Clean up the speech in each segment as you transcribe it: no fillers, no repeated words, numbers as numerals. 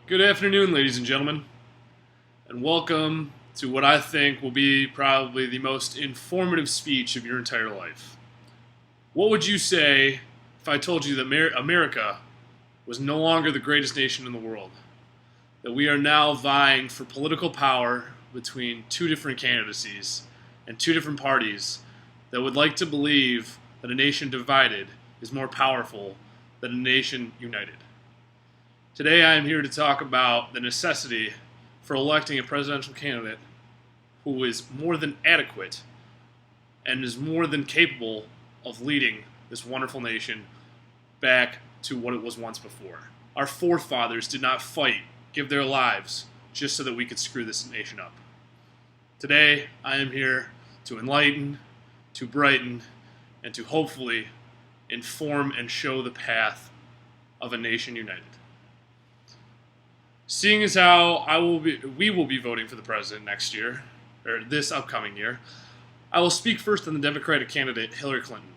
Good afternoon, ladies and gentlemen, and welcome to what I think will be probably the most informative speech of your entire life. What would you say if I told you that America was no longer the greatest nation in the world? That we are now vying for political power between two different candidacies and two different parties that would like to believe that a nation divided is more powerful than a nation united. Today I am here to talk about the necessity for electing a presidential candidate who is more than adequate and is more than capable of leading this wonderful nation back to what it was once before. Our forefathers did not fight, give their lives, just so that we could screw this nation up. Today I am here to enlighten, to brighten, and to hopefully inform and show the path of a nation united. Seeing as how we will be voting for the president next year, or this upcoming year, I will speak first on the Democratic candidate, Hillary Clinton.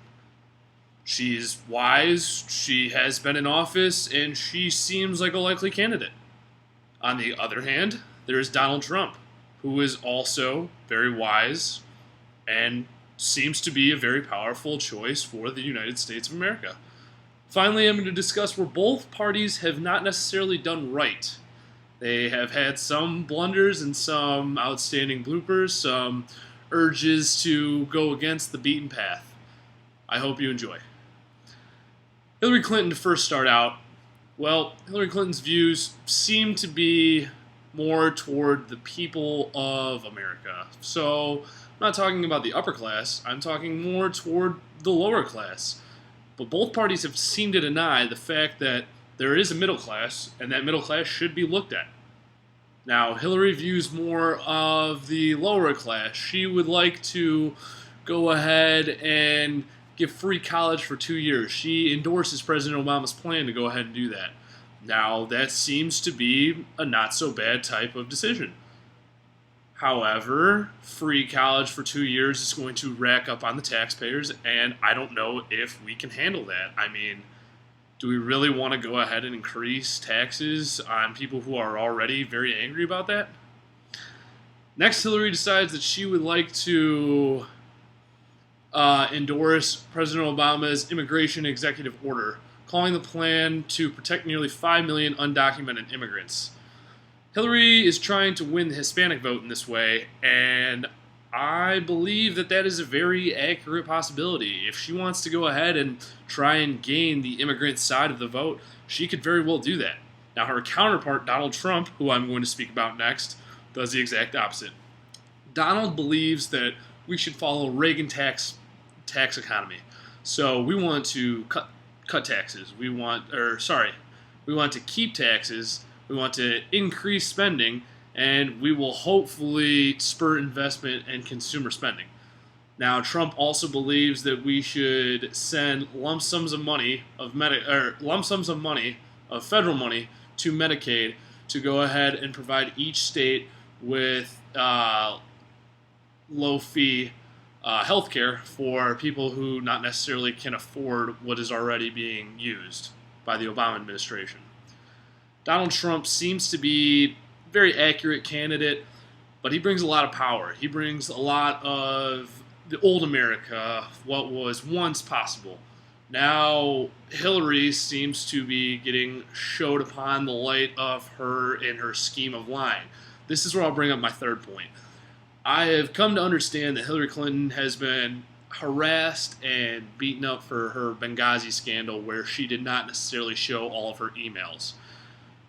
She's wise, she has been in office, and she seems like a likely candidate. On the other hand, there is Donald Trump, who is also very wise and seems to be a very powerful choice for the United States of America. Finally, I'm going to discuss where both parties have not necessarily done right. They have had some blunders and some outstanding bloopers, some urges to go against the beaten path. I hope you enjoy. Hillary Clinton, to first start out, well, Hillary Clinton's views seem to be more toward the people of America. So, I'm not talking about the upper class, I'm talking more toward the lower class. But both parties have seemed to deny the fact that there is a middle class, and that middle class should be looked at. Now, Hillary views more of the lower class. She would like to go ahead and give free college for 2 years. She endorses President Obama's plan to go ahead and do that. Now, that seems to be a not-so-bad type of decision. However, free college for 2 years is going to rack up on the taxpayers, and I don't know if we can handle that. I mean, do we really want to go ahead and increase taxes on people who are already very angry about that? Next, Hillary decides that she would like to endorse President Obama's immigration executive order, calling the plan to protect nearly 5 million undocumented immigrants. Hillary is trying to win the Hispanic vote in this way, and I believe that that is a very accurate possibility. If she wants to go ahead and try and gain the immigrant side of the vote, she could very well do that. Now, her counterpart, Donald Trump, who I'm going to speak about next, does the exact opposite. Donald believes that we should follow Reagan tax economy. So we want to cut taxes. We want to keep taxes. We want to increase spending, and we will hopefully spur investment and consumer spending. Now, Trump also believes that we should send lump sums of money of federal money to Medicaid to go ahead and provide each state with low-fee health care for people who not necessarily can afford what is already being used by the Obama administration. Donald Trump seems to be a very accurate candidate, but he brings a lot of power. He brings a lot of the old America, what was once possible. Now, Hillary seems to be getting showed upon the light of her in her scheme of lying. This is where I'll bring up my third point. I have come to understand that Hillary Clinton has been harassed and beaten up for her Benghazi scandal, where she did not necessarily show all of her emails.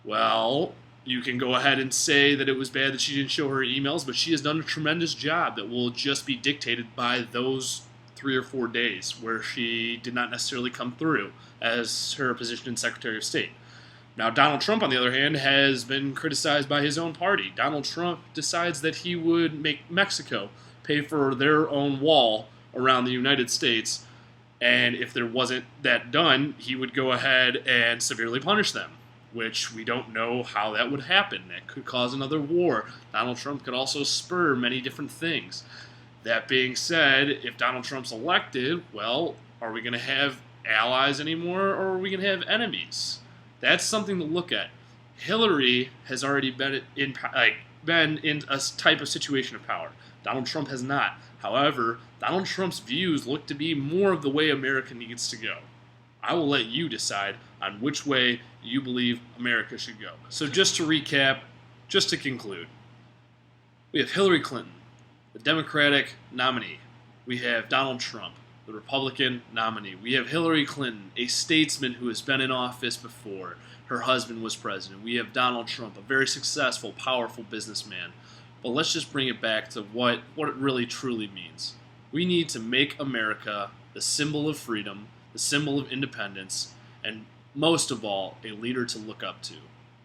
Well, you can go ahead and say that it was bad that she didn't show her emails, but she has done a tremendous job that will just be dictated by those 3 or 4 days where she did not necessarily come through as her position in Secretary of State. Now, Donald Trump, on the other hand, has been criticized by his own party. Donald Trump decides that he would make Mexico pay for their own wall around the United States, and if there wasn't that done, he would go ahead and severely punish them, which we don't know how that would happen. That could cause another war. Donald Trump could also spur many different things. That being said, if Donald Trump's elected, well, are we going to have allies anymore, or are we going to have enemies? That's something to look at. Hillary has already been in a type of situation of power. Donald Trump has not. However, Donald Trump's views look to be more of the way America needs to go. I will let you decide on which way you believe America should go. So just to recap, just to conclude, we have Hillary Clinton, the Democratic nominee. We have Donald Trump, the Republican nominee. We have Hillary Clinton, a statesman who has been in office before. Her husband was president. We have Donald Trump, a very successful, powerful businessman. But let's just bring it back to what it really truly means. We need to make America the symbol of freedom, the symbol of independence, and most of all, a leader to look up to.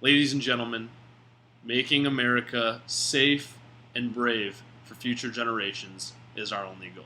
Ladies and gentlemen, making America safe and brave for future generations is our only goal.